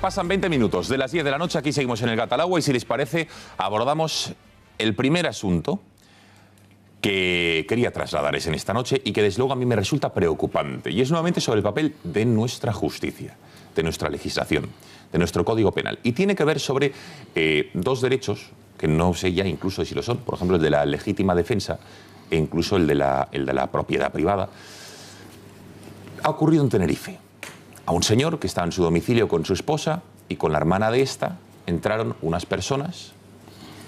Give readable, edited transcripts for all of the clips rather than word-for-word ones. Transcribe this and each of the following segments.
pasan 20 minutos de las 10 de la noche, aquí seguimos en el Gato al Agua y si les parece abordamos el primer asunto que quería trasladaros en esta noche y que desde luego a mí me resulta preocupante y es nuevamente sobre el papel de nuestra justicia, de nuestra legislación, de nuestro Código Penal y tiene que ver sobre dos derechos que no sé ya incluso si lo son, por ejemplo el de la legítima defensa e incluso el de la propiedad privada. Ha ocurrido en Tenerife. A un señor que estaba en su domicilio con su esposa y con la hermana de esta entraron unas personas,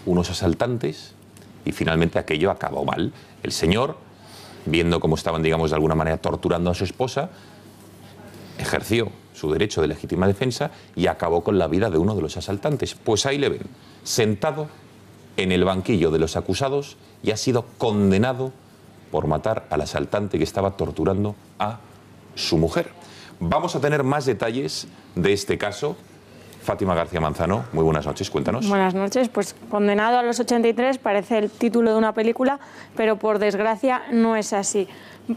unos asaltantes y finalmente aquello acabó mal. El señor, viendo cómo estaban, digamos, de alguna manera torturando a su esposa, ejerció su derecho de legítima defensa y acabó con la vida de uno de los asaltantes. Pues ahí le ven, sentado en el banquillo de los acusados y ha sido condenado por matar al asaltante que estaba torturando a su mujer. Vamos a tener más detalles de este caso. Fátima García Manzano, muy buenas noches, cuéntanos. Buenas noches, pues condenado a los 83 parece el título de una película, pero por desgracia no es así.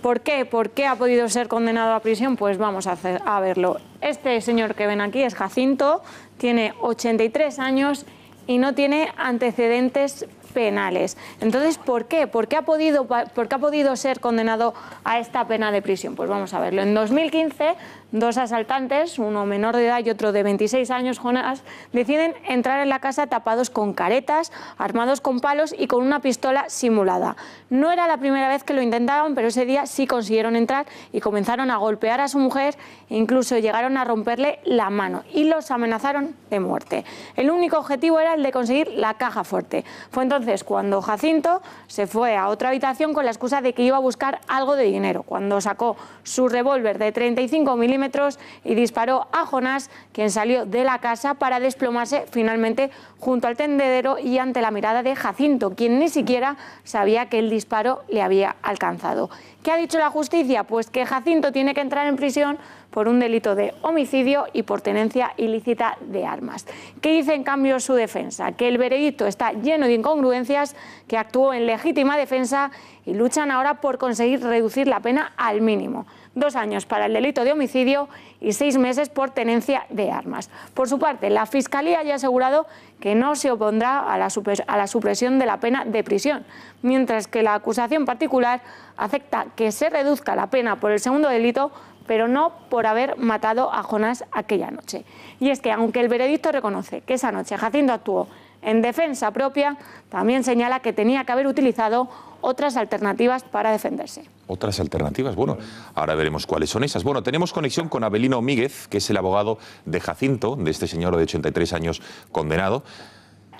¿Por qué? ¿Por qué ha podido ser condenado a prisión? Pues vamos a verlo. Este señor que ven aquí es Jacinto, tiene 83 años y no tiene antecedentes penales. Entonces, ¿por qué? ¿Por qué ha podido ser condenado a esta pena de prisión? Pues vamos a verlo. En 2015, dos asaltantes, uno menor de edad y otro de 26 años, Jonás, deciden entrar en la casa tapados con caretas, armados con palos y con una pistola simulada. No era la primera vez que lo intentaban, pero ese día sí consiguieron entrar y comenzaron a golpear a su mujer e incluso llegaron a romperle la mano y los amenazaron de muerte. El único objetivo era el de conseguir la caja fuerte. Fue entonces cuando Jacinto se fue a otra habitación con la excusa de que iba a buscar algo de dinero, cuando sacó su revólver de 35 milímetros y disparó a Jonás, quien salió de la casa para desplomarse finalmente junto al tendedero y ante la mirada de Jacinto, quien ni siquiera sabía que el disparo le había alcanzado. ¿Qué ha dicho la justicia? Pues que Jacinto tiene que entrar en prisión por un delito de homicidio y por tenencia ilícita de armas. ¿Qué dice en cambio su defensa? Que el veredicto está lleno de incongruencias, que actuó en legítima defensa y luchan ahora por conseguir reducir la pena al mínimo. 2 años para el delito de homicidio y 6 meses por tenencia de armas. Por su parte, la Fiscalía ya ha asegurado que no se opondrá a la supresión de la pena de prisión, mientras que la acusación particular acepta que se reduzca la pena por el segundo delito, pero no por haber matado a Jonás aquella noche. Y es que, aunque el veredicto reconoce que esa noche Jacinto actuó en defensa propia, también señala que tenía que haber utilizado otras alternativas para defenderse. ¿Otras alternativas? Bueno, ahora veremos cuáles son esas. Bueno, tenemos conexión con Avelino Míguez, que es el abogado de Jacinto, de este señor de 83 años condenado.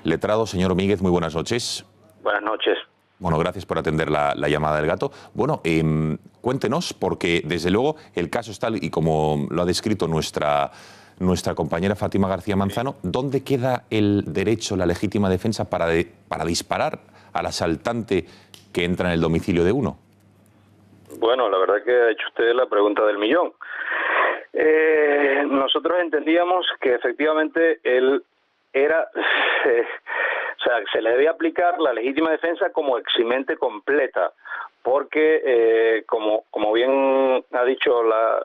Letrado, señor Míguez, muy buenas noches. Buenas noches. Bueno, gracias por atender la llamada del gato. Bueno, cuéntenos, porque desde luego el caso es tal y como lo ha descrito nuestra compañera Fátima García Manzano, ¿dónde queda el derecho, la legítima defensa para disparar al asaltante que entra en el domicilio de uno? Bueno, la verdad que ha hecho usted la pregunta del millón. Nosotros entendíamos que efectivamente él era... o sea, se le debía aplicar la legítima defensa como eximente completa, porque, como bien ha dicho la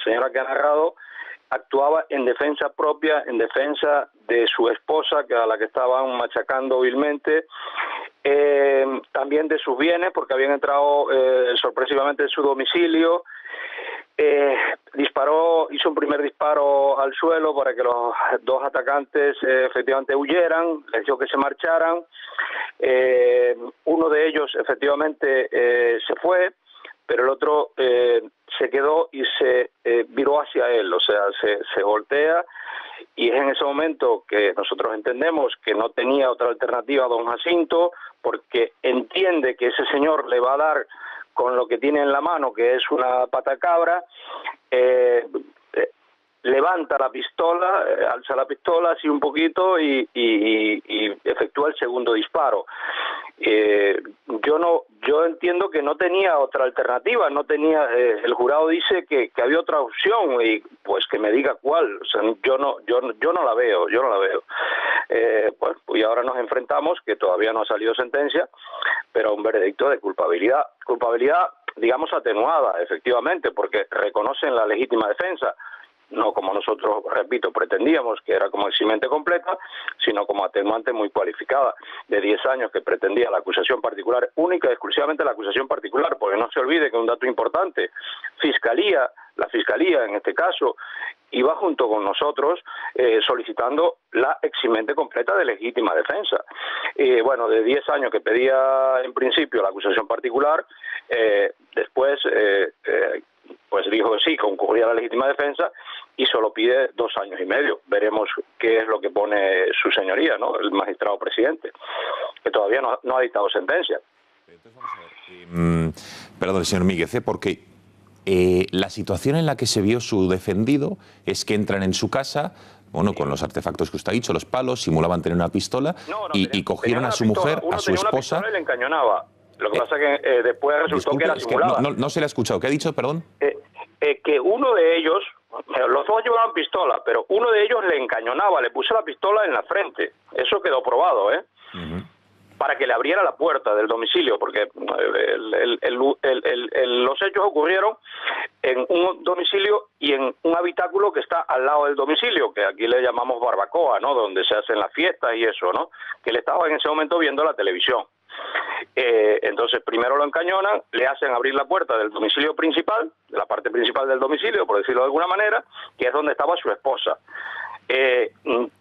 señora que ha narrado, actuaba en defensa propia, en defensa de su esposa, a la que estaban machacando vilmente, también de sus bienes, porque habían entrado sorpresivamente en su domicilio. Hizo un primer disparo al suelo para que los dos atacantes efectivamente huyeran, les dijo que se marcharan. Uno de ellos efectivamente se fue, pero el otro se quedó y se viró hacia él, o sea, se voltea, y es en ese momento que nosotros entendemos que no tenía otra alternativa a don Jacinto, porque entiende que ese señor le va a dar con lo que tiene en la mano, que es una patacabra. Levanta la pistola, alza la pistola así un poquito y efectúa el segundo disparo. Yo entiendo que no tenía otra alternativa, no tenía. El jurado dice que había otra opción y pues que me diga cuál. O sea, yo no la veo. Pues y ahora nos enfrentamos, que todavía no ha salido sentencia, pero a un veredicto de culpabilidad, digamos atenuada, efectivamente, porque reconocen la legítima defensa. no como nosotros, repito, pretendíamos, que era como eximente completa, sino como atenuante muy cualificada, de 10 años que pretendía la acusación particular, única y exclusivamente la acusación particular, porque no se olvide que un dato importante, la Fiscalía en este caso, iba junto con nosotros solicitando la eximente completa de legítima defensa. Bueno, de 10 años que pedía en principio la acusación particular, después pues dijo sí, concurría la legítima defensa y solo pide 2 años y medio. Veremos qué es lo que pone su señoría, ¿no?, el magistrado presidente, que todavía no ha dictado sentencia. Entonces, vamos a ver. Perdón, señor Míguez, porque la situación en la que se vio su defendido es que entran en su casa, bueno, con los artefactos que usted ha dicho, los palos, simulaban tener una pistola y cogieron a su mujer, a su esposa. Y le encañonaba. Lo que pasa es que después resultó que era simulada. No se le ha escuchado. ¿Qué ha dicho, perdón? Que uno de ellos, los dos llevaban pistola, pero uno de ellos le encañonaba, le puso la pistola en la frente. Eso quedó probado, para que le abriera la puerta del domicilio, porque los hechos ocurrieron en un domicilio y en un habitáculo que está al lado del domicilio, que aquí le llamamos barbacoa, ¿no?, donde se hacen las fiestas y eso, ¿no?, que él estaba en ese momento viendo la televisión. Entonces primero lo encañonan, le hacen abrir la puerta del domicilio principal, de la parte principal del domicilio, por decirlo de alguna manera, que es donde estaba su esposa.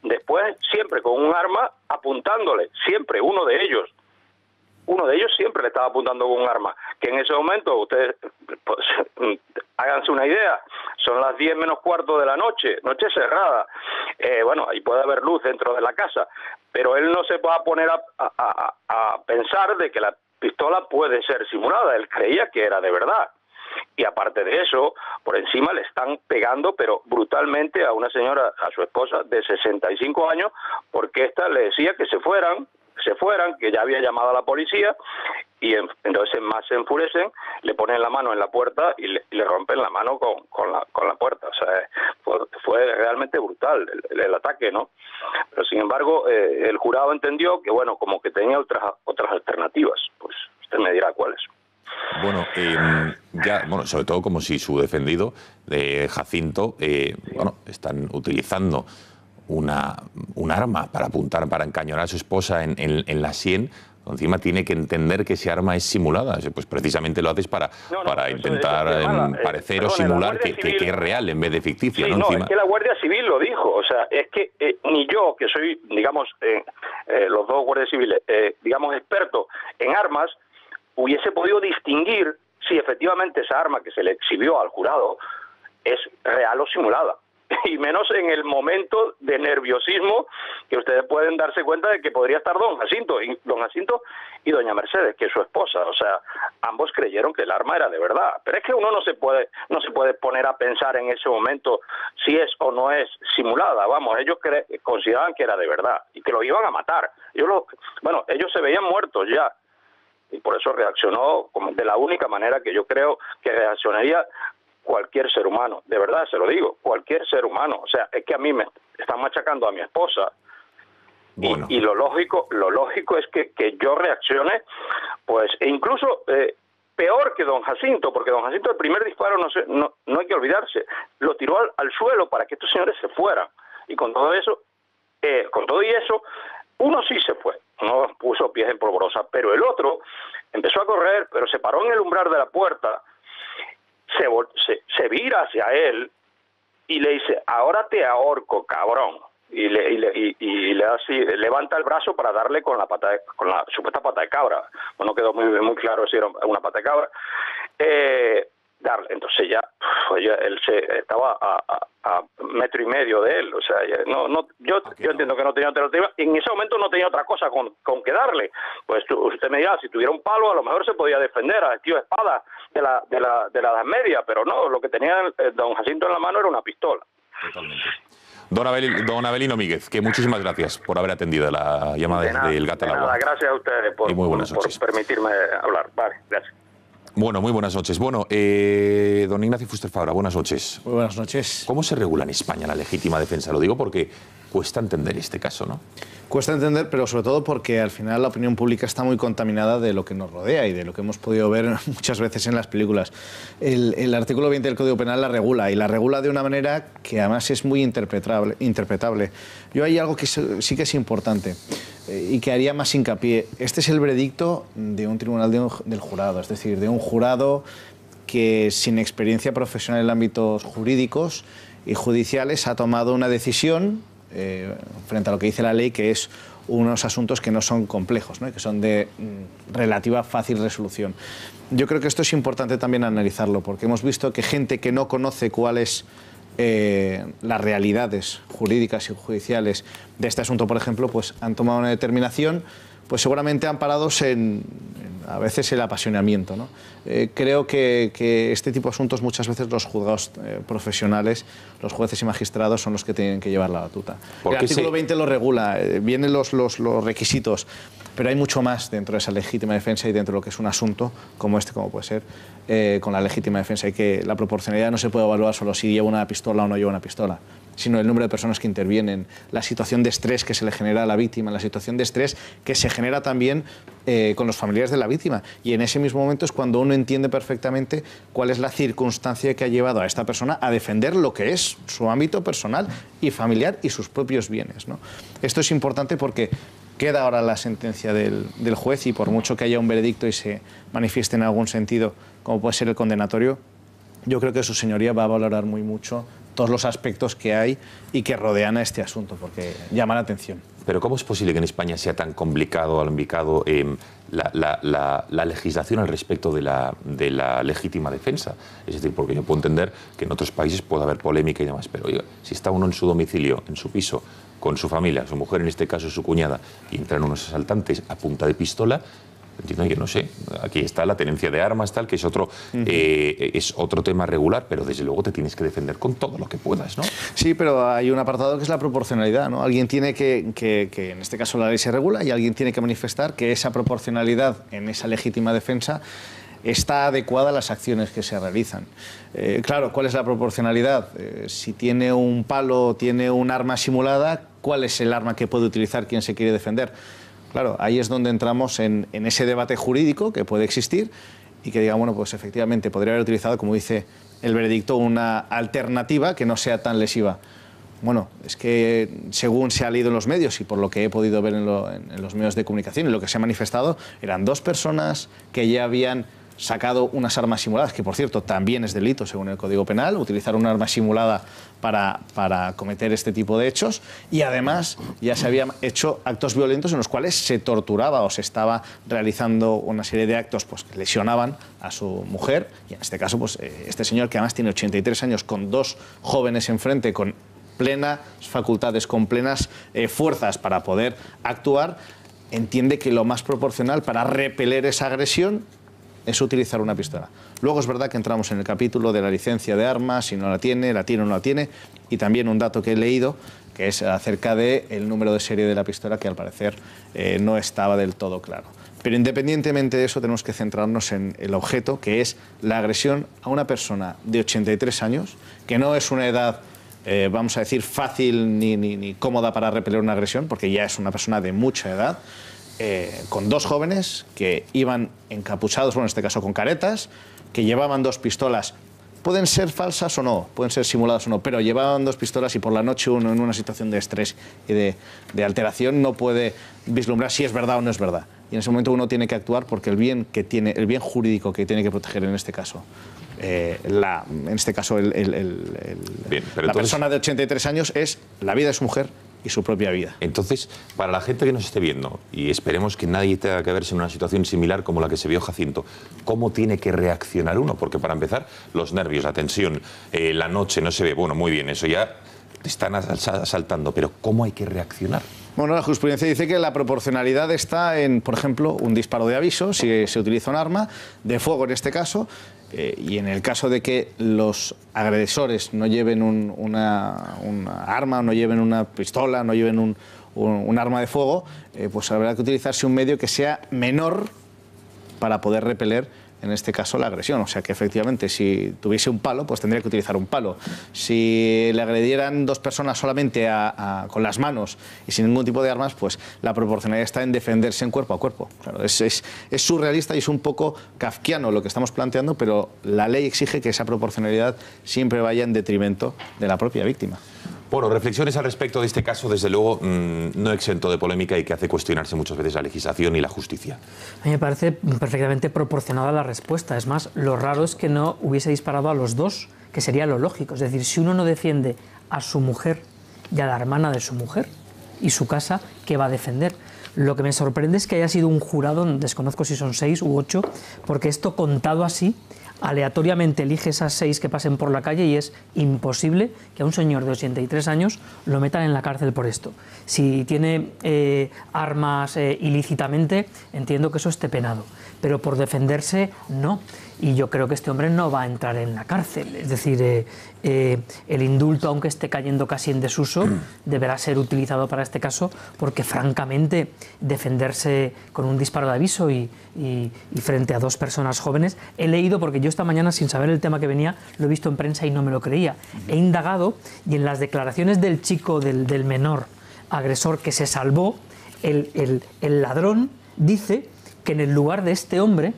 Después siempre con un arma apuntándole, siempre uno de ellos siempre le estaba apuntando con un arma, que en ese momento ustedes pues, háganse una idea, son las 10 menos cuarto de la noche cerrada, bueno, ahí puede haber luz dentro de la casa, pero él no se va a poner a pensar de que la pistola puede ser simulada, él creía que era de verdad. Y aparte de eso, por encima le están pegando, pero brutalmente, a una señora, a su esposa de 65 años, porque ésta le decía que se fueran, que ya había llamado a la policía, y entonces más se enfurecen, le ponen la mano en la puerta y le rompen la mano con la puerta. O sea, fue realmente brutal el ataque, ¿no? Pero sin embargo, el jurado entendió que, bueno, como que tenía otras alternativas. Pues usted me dirá cuáles. Bueno, sobre todo como si su defendido de Jacinto, bueno, están utilizando un arma para apuntar, para encañonar a su esposa en la sien. Encima tiene que entender que ese arma es simulada. Pues precisamente lo haces para intentar parecer o simular que es real en vez de ficticio. Sí, ¿no? Es que la Guardia Civil lo dijo. O sea, es que ni yo, que soy, digamos, los dos guardias civiles, digamos, expertos en armas, hubiese podido distinguir si efectivamente esa arma que se le exhibió al jurado es real o simulada. Y menos en el momento de nerviosismo que ustedes pueden darse cuenta de que podría estar don Jacinto y doña Mercedes, que es su esposa. O sea, ambos creyeron que el arma era de verdad. Pero es que uno no se puede poner a pensar en ese momento si es o no es simulada. Vamos, ellos consideraban que era de verdad y que lo iban a matar. Ellos se veían muertos ya. Y por eso reaccionó de la única manera que yo creo que reaccionaría cualquier ser humano. De verdad, se lo digo, cualquier ser humano. O sea, es que a mí me están machacando a mi esposa. Bueno. Y lo lógico es que yo reaccione, pues, e incluso peor que don Jacinto, porque don Jacinto el primer disparo, no hay que olvidarse, lo tiró al suelo para que estos señores se fueran. Y con todo eso, uno sí se fue, no puso pies en polvorosa, pero el otro empezó a correr, pero se paró en el umbral de la puerta, se vira hacia él y le dice, ahora te ahorco, cabrón. Y le así, levanta el brazo para darle con la supuesta pata de cabra. No quedó muy claro si era una pata de cabra. Entonces ya él estaba a metro y medio de él. O sea, yo entiendo que no tenía alternativa. Y en ese momento no tenía otra cosa con que darle. Pues usted me dirá, si tuviera un palo a lo mejor se podía defender a estilo espada de la Edad Media, pero no, lo que tenía don Jacinto en la mano era una pistola. Totalmente. Don Avelino Míguez, que muchísimas gracias por haber atendido la llamada del Gato al Agua. Gracias a ustedes por permitirme hablar. Vale, gracias. Bueno, muy buenas noches. Bueno, don Ignacio Fuster Fabra, buenas noches. Muy buenas noches. ¿Cómo se regula en España la legítima defensa? Lo digo porque cuesta entender este caso, ¿no? Cuesta entender, pero sobre todo porque al final la opinión pública está muy contaminada de lo que nos rodea y de lo que hemos podido ver muchas veces en las películas. El artículo 20 del Código Penal la regula, y la regula de una manera que además es muy interpretable. Yo hay algo que sí que es importante y que haría más hincapié. Este es el veredicto de un tribunal del jurado, es decir, de un jurado que sin experiencia profesional en ámbitos jurídicos y judiciales ha tomado una decisión frente a lo que dice la ley, que es unos asuntos que no son complejos, ¿no? Que son de relativa fácil resolución. Yo creo que esto es importante también analizarlo, porque hemos visto que gente que no conoce cuáles las realidades jurídicas y judiciales de este asunto, por ejemplo, pues han tomado una determinación, pues seguramente amparados a veces el apasionamiento, ¿no? Creo que este tipo de asuntos muchas veces los juzgados profesionales, los jueces y magistrados son los que tienen que llevar la batuta. El artículo 20 lo regula, vienen los requisitos, pero hay mucho más dentro de esa legítima defensa y dentro de lo que es un asunto como este, como puede ser con la legítima defensa, y que la proporcionalidad no se puede evaluar solo si lleva una pistola o no lleva una pistola, sino el número de personas que intervienen, la situación de estrés que se le genera a la víctima, la situación de estrés que se genera también con los familiares de la víctima. Y en ese mismo momento es cuando uno entiende perfectamente cuál es la circunstancia que ha llevado a esta persona a defender lo que es su ámbito personal y familiar y sus propios bienes, ¿no? Esto es importante porque queda ahora la sentencia del juez, y por mucho que haya un veredicto y se manifieste en algún sentido, como puede ser el condenatorio, yo creo que su señoría va a valorar muy mucho todos los aspectos que hay y que rodean a este asunto, porque llama la atención. Pero ¿cómo es posible que en España sea tan complicado, alambicado, la legislación al respecto de la legítima defensa? Es decir, porque yo puedo entender que en otros países puede haber polémica y demás, pero oiga, si está uno en su domicilio, en su piso, con su familia, su mujer en este caso, su cuñada, y entran unos asaltantes a punta de pistola, entiendo que no sé, aquí está la tenencia de armas, tal, que es otro tema regular, pero desde luego te tienes que defender con todo lo que puedas, ¿no? Sí, pero hay un apartado que es la proporcionalidad, ¿no? Alguien tiene que en este caso la ley se regula, y alguien tiene que manifestar que esa proporcionalidad en esa legítima defensa está adecuada a las acciones que se realizan. Claro, ¿cuál es la proporcionalidad? Si tiene un palo, tiene un arma simulada, ¿cuál es el arma que puede utilizar quien se quiere defender? Claro, ahí es donde entramos en ese debate jurídico que puede existir y que diga, bueno, pues efectivamente podría haber utilizado, como dice el veredicto, una alternativa que no sea tan lesiva. Bueno, es que según se ha leído en los medios y por lo que he podido ver en los medios de comunicación y lo que se ha manifestado, eran dos personas que ya habían sacado unas armas simuladas, que por cierto también es delito según el Código Penal, utilizar una arma simulada para cometer este tipo de hechos, y además ya se habían hecho actos violentos en los cuales se torturaba o se estaba realizando una serie de actos pues, que lesionaban a su mujer, y en este caso pues, este señor, que además tiene 83 años, con dos jóvenes enfrente, con plenas facultades, con plenas fuerzas para poder actuar, entiende que lo más proporcional para repeler esa agresión es utilizar una pistola. Luego es verdad que entramos en el capítulo de la licencia de armas, si no la tiene o no la tiene, y también un dato que he leído, que es acerca del número de serie de la pistola, que al parecer no estaba del todo claro. Pero independientemente de eso, tenemos que centrarnos en el objeto, que es la agresión a una persona de 83 años, que no es una edad, vamos a decir, fácil ni cómoda para repeler una agresión, porque ya es una persona de mucha edad, con dos jóvenes que iban encapuchados, bueno, en este caso con caretas, que llevaban dos pistolas. Pueden ser falsas o no, pueden ser simuladas o no, pero llevaban dos pistolas, y por la noche uno en una situación de estrés y de alteración no puede vislumbrar si es verdad o no es verdad. Y en ese momento uno tiene que actuar porque el bien jurídico que tiene que proteger en este caso, la persona de 83 años es la vida de su mujer y su propia vida. Entonces, para la gente que nos esté viendo, y esperemos que nadie tenga que verse en una situación similar como la que se vio Jacinto, ¿cómo tiene que reaccionar uno? Porque para empezar, los nervios, la tensión, la noche no se ve, bueno, muy bien, eso ya te están asaltando, pero ¿cómo hay que reaccionar? Bueno, la jurisprudencia dice que la proporcionalidad está en, por ejemplo, un disparo de aviso, si se utiliza un arma, de fuego en este caso, y en el caso de que los agresores no lleven una arma, no lleven una pistola, no lleven un arma de fuego, pues habrá que utilizarse un medio que sea menor para poder repeler en este caso, la agresión. O sea que efectivamente, si tuviese un palo, pues tendría que utilizar un palo. Si le agredieran dos personas solamente con las manos y sin ningún tipo de armas, pues la proporcionalidad está en defenderse en cuerpo a cuerpo. Claro, es surrealista y es un poco kafkiano lo que estamos planteando, pero la ley exige que esa proporcionalidad siempre vaya en detrimento de la propia víctima. Bueno, reflexiones al respecto de este caso, desde luego, no exento de polémica y que hace cuestionarse muchas veces la legislación y la justicia. A mí me parece perfectamente proporcionada la respuesta. Es más, lo raro es que no hubiese disparado a los dos, que sería lo lógico. Es decir, si uno no defiende a su mujer y a la hermana de su mujer y su casa, ¿qué va a defender? Lo que me sorprende es que haya sido un jurado, desconozco si son 6 u 8, porque esto contado así, aleatoriamente elige esas 6 que pasen por la calle y es imposible que a un señor de 83 años lo metan en la cárcel por esto. Si tiene armas ilícitamente, entiendo que eso esté penado, pero por defenderse, no. Y yo creo que este hombre no va a entrar en la cárcel. Es decir, el indulto, aunque esté cayendo casi en desuso, deberá ser utilizado para este caso, porque francamente defenderse con un disparo de aviso y frente a 2 personas jóvenes, he leído, porque yo esta mañana, sin saber el tema que venía, lo he visto en prensa y no me lo creía. He indagado y en las declaraciones del chico, del menor agresor que se salvó, el ladrón dice que en el lugar de este hombre,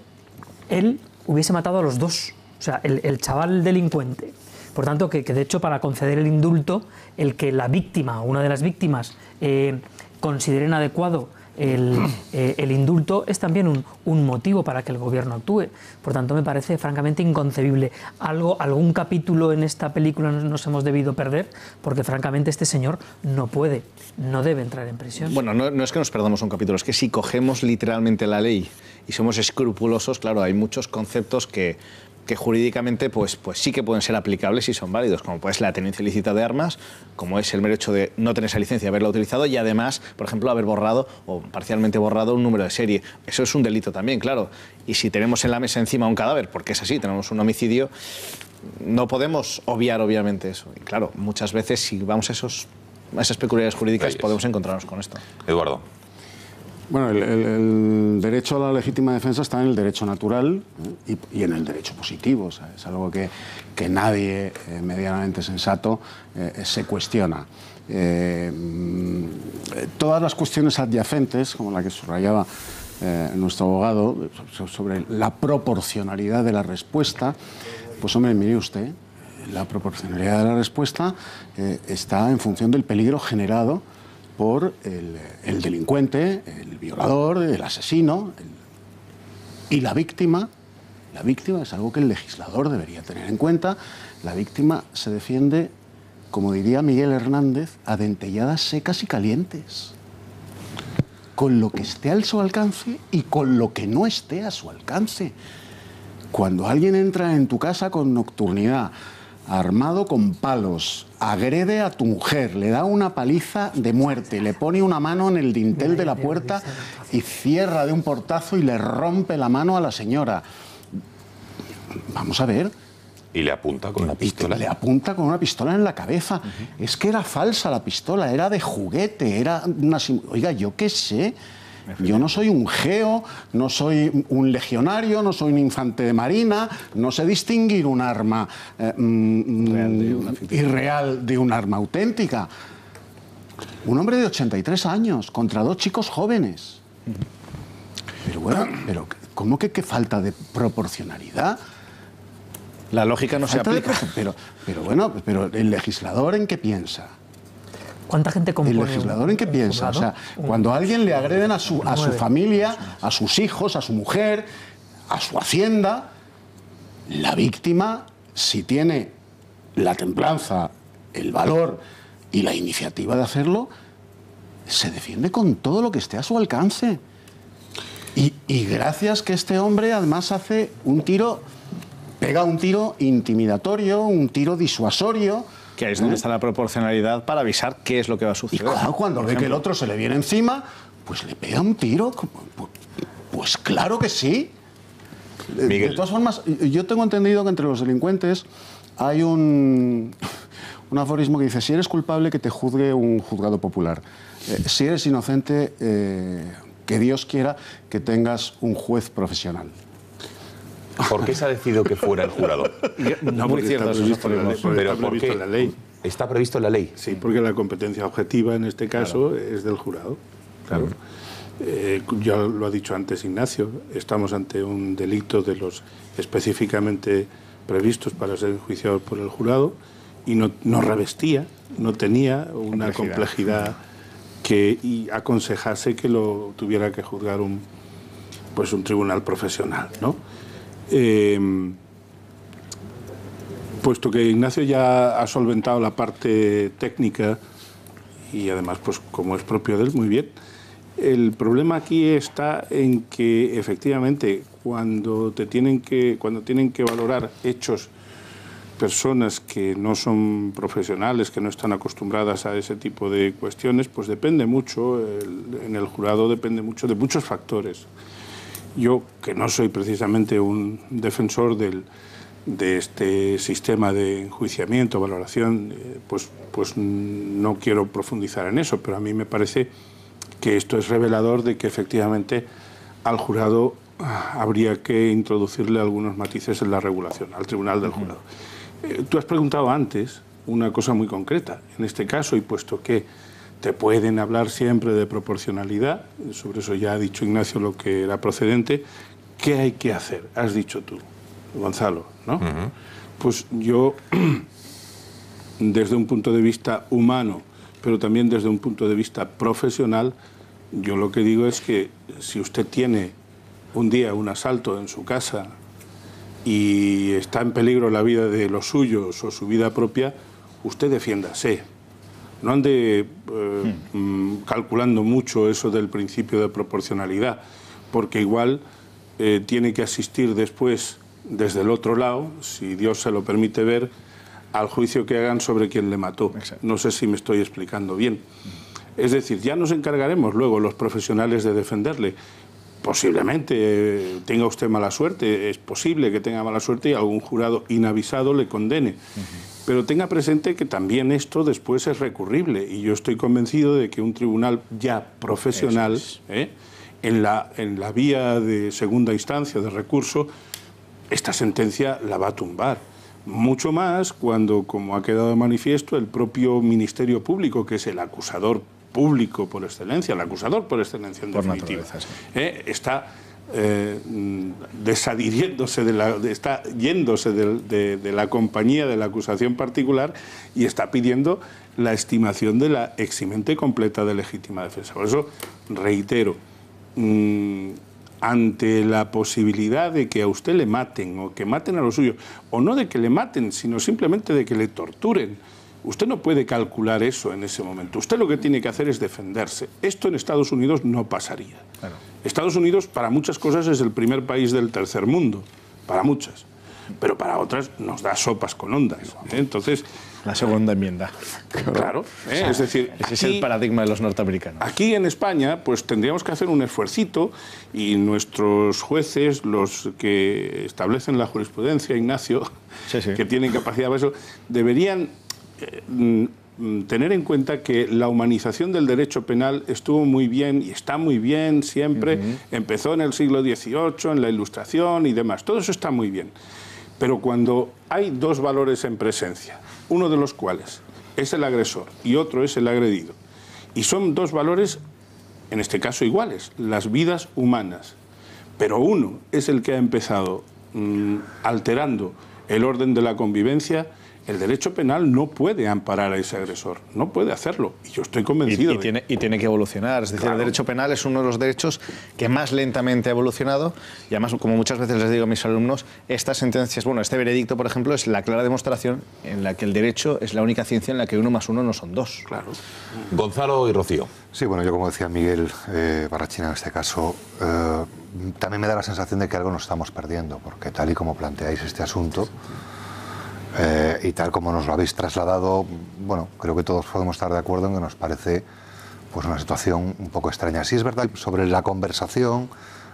él hubiese matado a los 2, o sea, el chaval delincuente. Por tanto, que de hecho, para conceder el indulto, el que la víctima, una de las víctimas, consideren adecuado el indulto es también un motivo para que el gobierno actúe. Por tanto, me parece francamente inconcebible. Algún capítulo en esta película nos hemos debido perder, porque francamente este señor no debe entrar en prisión. Bueno, no es que nos perdamos un capítulo, es que si cogemos literalmente la ley y somos escrupulosos, claro, hay muchos conceptos que jurídicamente pues sí que pueden ser aplicables y son válidos, como puede ser la tenencia ilícita de armas, como es el mero hecho de no tener esa licencia y haberla utilizado, y además, por ejemplo, haber borrado o parcialmente borrado un número de serie. Eso es un delito también, claro. Y si tenemos en la mesa encima un cadáver, porque es así, tenemos un homicidio, no podemos obviar obviamente eso. Y claro, muchas veces si vamos a esas peculiaridades jurídicas podemos encontrarnos con esto. Eduardo. Bueno, el derecho a la legítima defensa está en el derecho natural y en el derecho positivo. O sea, es algo que nadie medianamente sensato se cuestiona. Todas las cuestiones adyacentes, como la que subrayaba nuestro abogado, sobre la proporcionalidad de la respuesta, pues hombre, mire usted, la proporcionalidad de la respuesta está en función del peligro generado por el delincuente, el violador, el asesino y la víctima. La víctima es algo que el legislador debería tener en cuenta. La víctima se defiende, como diría Miguel Hernández, a dentelladas secas y calientes, con lo que esté a su alcance y con lo que no esté a su alcance. Cuando alguien entra en tu casa con nocturnidad, armado con palos, agrede a tu mujer, le da una paliza de muerte, le pone una mano en el dintel de la puerta y cierra de un portazo y le rompe la mano a la señora. Vamos a ver. Y le apunta con una pistola. Le apunta con una pistola en la cabeza. Es que era falsa la pistola, era de juguete, era una... Oiga, yo qué sé. Yo no soy un geo, no soy un legionario, no soy un infante de marina, no sé distinguir un arma irreal de un arma auténtica. Un hombre de 83 años contra 2 chicos jóvenes. Pero bueno, ¿cómo que falta de proporcionalidad? La lógica no se aplica. Pero bueno, pero el legislador ¿en qué piensa? ¿Cuánta gente compone? ¿El legislador en qué piensa? O sea, cuando a alguien le agreden a su familia, a sus hijos, a su mujer, a su hacienda, la víctima, si tiene la templanza, el valor y la iniciativa de hacerlo, se defiende con todo lo que esté a su alcance. Y gracias que este hombre además hace un tiro, pega un tiro intimidatorio, un tiro disuasorio. Que ahí es donde está la proporcionalidad para avisar qué es lo que va a suceder. Y claro, cuando ve que el otro se le viene encima, pues le pega un tiro. Pues claro que sí. Miguel. De todas formas, yo tengo entendido que entre los delincuentes hay un aforismo que dice: si eres culpable, que te juzgue un juzgado popular. Si eres inocente, que Dios quiera que tengas un juez profesional. ¿Por qué se ha decidido que fuera el jurado? No, porque está previsto en la ley. ¿Está previsto en la ley? Sí, porque la competencia objetiva en este caso es del jurado. Claro. Ya lo ha dicho antes Ignacio, estamos ante un delito de los específicamente previstos para ser enjuiciados por el jurado y no revestía, no tenía una complejidad que aconsejase que lo tuviera que juzgar un tribunal profesional, ¿no? Puesto que Ignacio ya ha solventado la parte técnica y además, pues como es propio de él, muy bien. El problema aquí está en que efectivamente cuando tienen que valorar hechos, personas que no son profesionales, que no están acostumbradas a ese tipo de cuestiones, pues depende mucho, en el jurado depende mucho de muchos factores. Yo, que no soy precisamente un defensor de este sistema de enjuiciamiento, valoración, pues no quiero profundizar en eso, pero a mí me parece que esto es revelador de que efectivamente al jurado habría que introducirle algunos matices en la regulación, al tribunal del jurado. Tú has preguntado antes una cosa muy concreta, en este caso, y puesto que te pueden hablar siempre de proporcionalidad, sobre eso ya ha dicho Ignacio lo que era procedente, ¿qué hay que hacer? Has dicho tú, Gonzalo, ¿no? Pues yo, desde un punto de vista humano, pero también desde un punto de vista profesional, yo lo que digo es que si usted tiene un día un asalto en su casa y está en peligro la vida de los suyos o su vida propia, usted defiéndase. No ande calculando mucho eso del principio de proporcionalidad, porque igual tiene que asistir después, desde el otro lado, si Dios se lo permite ver, al juicio que hagan sobre quien le mató. Exacto. No sé si me estoy explicando bien. Es decir, ya nos encargaremos luego los profesionales de defenderle. Posiblemente tenga usted mala suerte, es posible que tenga mala suerte y algún jurado inavisado le condene. Pero tenga presente que también esto después es recurrible y yo estoy convencido de que un tribunal ya profesional, en la vía de segunda instancia de recurso, esta sentencia la va a tumbar. Mucho más cuando, como ha quedado de manifiesto, el propio Ministerio Público, que es el acusador público por excelencia, el acusador por excelencia en definitiva, está desadhiriéndose está yéndose de la compañía de la acusación particular y está pidiendo la estimación de la eximente completa de legítima defensa. Por eso, reitero, ante la posibilidad de que a usted le maten o que maten a los suyos, o no de que le maten, sino simplemente de que le torturen, usted no puede calcular eso en ese momento. Usted lo que tiene que hacer es defenderse. Esto en Estados Unidos no pasaría. Claro. Estados Unidos para muchas cosas es el primer país del tercer mundo, para muchas, pero para otras nos da sopas con ondas. Entonces, la segunda enmienda. Claro, es decir, ese es el paradigma de los norteamericanos. Aquí en España, pues tendríamos que hacer un esfuercito y nuestros jueces, los que establecen la jurisprudencia, Ignacio, que tienen capacidad para eso, deberían tener en cuenta que la humanización del derecho penal estuvo muy bien y está muy bien siempre. Empezó en el siglo XVIII, en la Ilustración y demás. Todo eso está muy bien. Pero cuando hay dos valores en presencia, uno de los cuales es el agresor y otro es el agredido, y son dos valores, en este caso iguales, las vidas humanas, pero uno es el que ha empezado alterando el orden de la convivencia, el derecho penal no puede amparar a ese agresor, no puede hacerlo, y yo estoy convencido. Y tiene que evolucionar, es decir, claro. El derecho penal es uno de los derechos que más lentamente ha evolucionado, y además, como muchas veces les digo a mis alumnos, estas sentencias, este veredicto, por ejemplo, es la clara demostración en la que el derecho es la única ciencia en la que 1 más 1 no son 2. Claro. Gonzalo y Rocío. Sí, bueno, yo como decía Miguel Barrachina en este caso, también me da la sensación de que algo nos estamos perdiendo, porque tal y como planteáis este asunto, y tal como nos lo habéis trasladado, bueno, creo que todos podemos estar de acuerdo en que nos parece pues una situación un poco extraña. Sí es verdad, sobre la conversación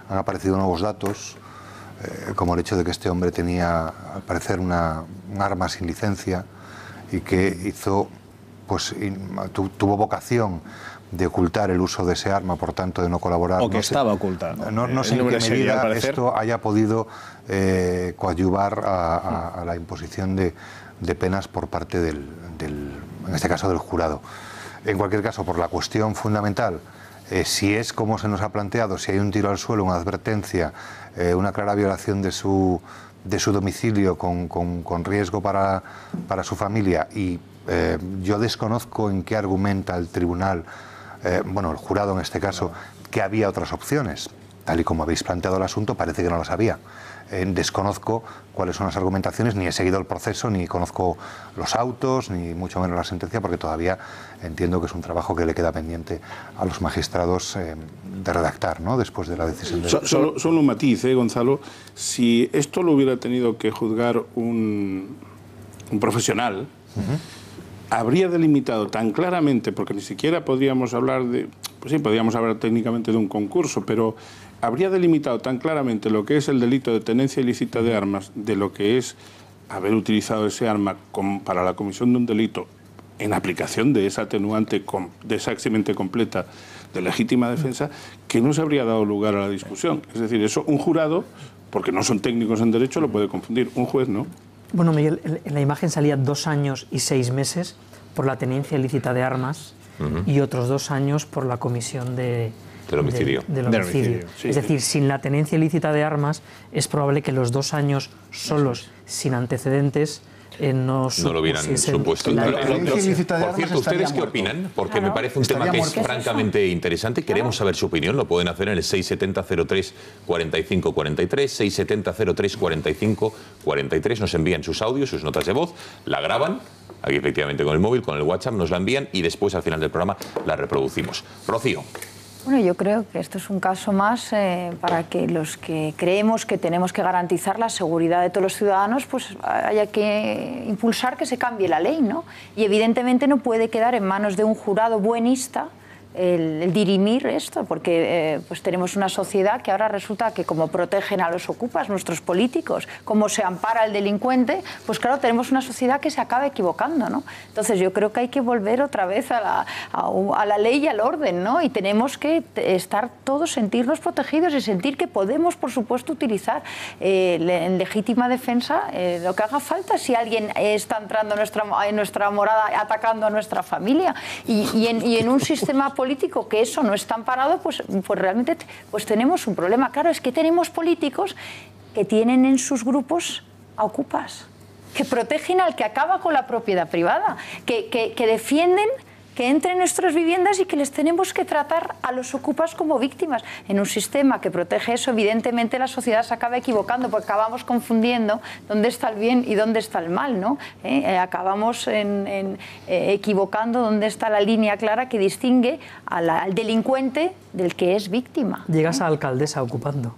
han aparecido nuevos datos, como el hecho de que este hombre tenía, al parecer, un arma sin licencia y que hizo, pues tuvo vocación de ocultar el uso de ese arma, por tanto de no colaborar. O que estaba ocultado. No sé en qué medida esto haya podido coadyuvar a la imposición de penas por parte en este caso del jurado. En cualquier caso, por la cuestión fundamental, si es como se nos ha planteado, si hay un tiro al suelo, una advertencia, una clara violación de su domicilio con riesgo para su familia, y yo desconozco en qué argumenta el tribunal, el jurado en este caso, que había otras opciones. Tal y como habéis planteado el asunto, parece que no las había. Desconozco cuáles son las argumentaciones, ni he seguido el proceso, ni conozco los autos, ni mucho menos la sentencia, porque todavía entiendo que es un trabajo que le queda pendiente a los magistrados de redactar, ¿no?, después de la decisión de... Solo un matiz, Gonzalo. Si esto lo hubiera tenido que juzgar un profesional, habría delimitado tan claramente, porque ni siquiera podríamos hablar de... Pues sí, podríamos hablar técnicamente de un concurso, pero habría delimitado tan claramente lo que es el delito de tenencia ilícita de armas de lo que es haber utilizado ese arma para la comisión de un delito en aplicación de esa atenuante, de esa eximente completa de legítima defensa, que no se habría dado lugar a la discusión. Es decir, eso un jurado, porque no son técnicos en derecho, lo puede confundir. Un juez no. Bueno, Miguel, en la imagen salía 2 años y 6 meses por la tenencia ilícita de armas y otros 2 años por la comisión del homicidio. Sí, es decir, sin la tenencia ilícita de armas es probable que los 2 años solos, sin antecedentes, no lo hubieran supuesto. Por cierto, ¿ustedes qué opinan? Porque me parece un tema que es francamente interesante. Queremos saber su opinión. Lo pueden hacer en el 670-03-45-43, 670-03-45-43. Nos envían sus audios, sus notas de voz, la graban, aquí efectivamente con el móvil, con el WhatsApp, nos la envían y después al final del programa la reproducimos. Rocío. Bueno, yo creo que esto es un caso más para que los que creemos que tenemos que garantizar la seguridad de todos los ciudadanos, pues haya que impulsar que se cambie la ley, ¿no? Y evidentemente no puede quedar en manos de un jurado buenista el dirimir esto, porque pues tenemos una sociedad que ahora resulta que como protegen a los ocupas nuestros políticos, como se ampara al delincuente, pues claro, tenemos una sociedad que se acaba equivocando, ¿no? Entonces yo creo que hay que volver otra vez a la ley y al orden, ¿no? Y tenemos que estar todos, sentirnos protegidos y sentir que podemos, por supuesto, utilizar en legítima defensa lo que haga falta si alguien está entrando en nuestra morada, atacando a nuestra familia. Y en un sistema político que eso no está amparado, pues realmente pues tenemos un problema. Claro, es que tenemos políticos que tienen en sus grupos a ocupas, que protegen al que acaba con la propiedad privada, que defienden que entren en nuestras viviendas y que les tenemos que tratar a los ocupas como víctimas. En un sistema que protege eso, evidentemente la sociedad se acaba equivocando, porque acabamos confundiendo dónde está el bien y dónde está el mal, ¿no? Acabamos equivocando dónde está la línea clara que distingue al delincuente del que es víctima. Llegas a alcaldesa ocupando.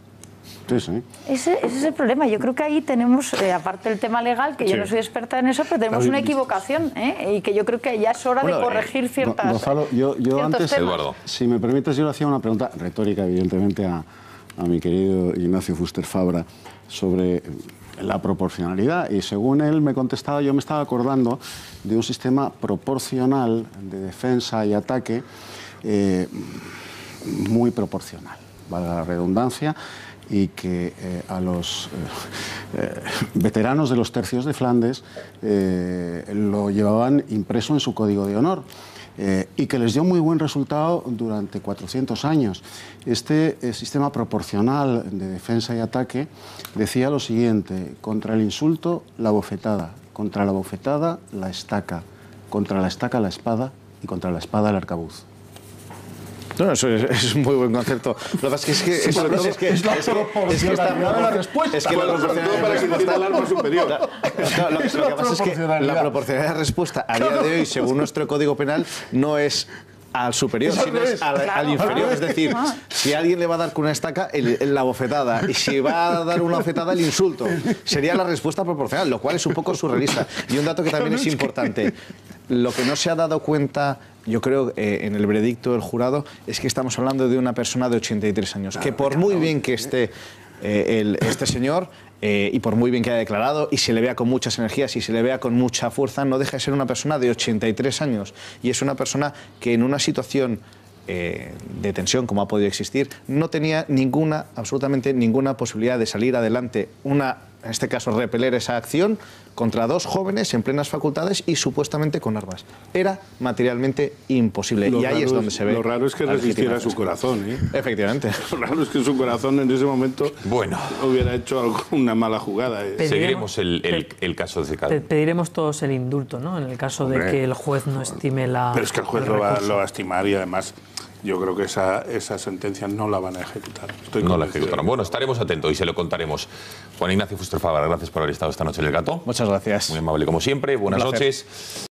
Sí, sí. Ese es el problema. Yo creo que ahí tenemos, aparte del tema legal, que yo no soy experta en eso, pero tenemos una equivocación, y que yo creo que ya es hora de corregir ciertas Gonzalo, yo antes, Eduardo, si me permites, yo le hacía una pregunta retórica, evidentemente, a mi querido Ignacio Fuster Fabra sobre la proporcionalidad, y según él me contestaba, yo me estaba acordando de un sistema proporcional de defensa y ataque muy proporcional, valga la redundancia, y que a los veteranos de los tercios de Flandes lo llevaban impreso en su código de honor, y que les dio muy buen resultado durante 400 años. Este sistema proporcional de defensa y ataque decía lo siguiente: contra el insulto, la bofetada; contra la bofetada, la estaca; contra la estaca, la espada; y contra la espada, el arcabuz. No, eso es un muy buen concepto. Lo que pasa es que la proporcionalidad de respuesta a día de hoy, según nuestro Código Penal, no es al superior, sino es al inferior. Es decir, si alguien le va a dar con una estaca, la bofetada, y si va a dar una bofetada, el insulto. Sería la respuesta proporcional, lo cual es un poco surrealista. Y un dato que también es importante: lo que no se ha dado cuenta, yo creo, en el veredicto del jurado, es que estamos hablando de una persona de 83 años, que por muy bien que esté este señor, y por muy bien que haya declarado, y se le vea con muchas energías y se le vea con mucha fuerza, no deja de ser una persona de 83 años. Y es una persona que en una situación de tensión como ha podido existir, no tenía absolutamente ninguna posibilidad de salir adelante, en este caso repeler esa acción contra dos jóvenes en plenas facultades y supuestamente con armas. Era materialmente imposible. Y ahí es donde se ve. Lo raro es que resistiera su corazón, ¿eh? Efectivamente. Lo raro es que su corazón en ese momento hubiera hecho alguna mala jugada. Seguiremos el caso de Cado. Pediremos todos el indulto, ¿no? En el caso de que el juez no estime la. Pero es que el juez lo va a estimar y además yo creo que esa sentencia no la van a ejecutar. No la ejecutarán. Bueno, estaremos atentos y se lo contaremos. Juan Ignacio Fuster Fabra, gracias por haber estado esta noche en El Gato. Muchas gracias. Muy amable como siempre. Buenas noches.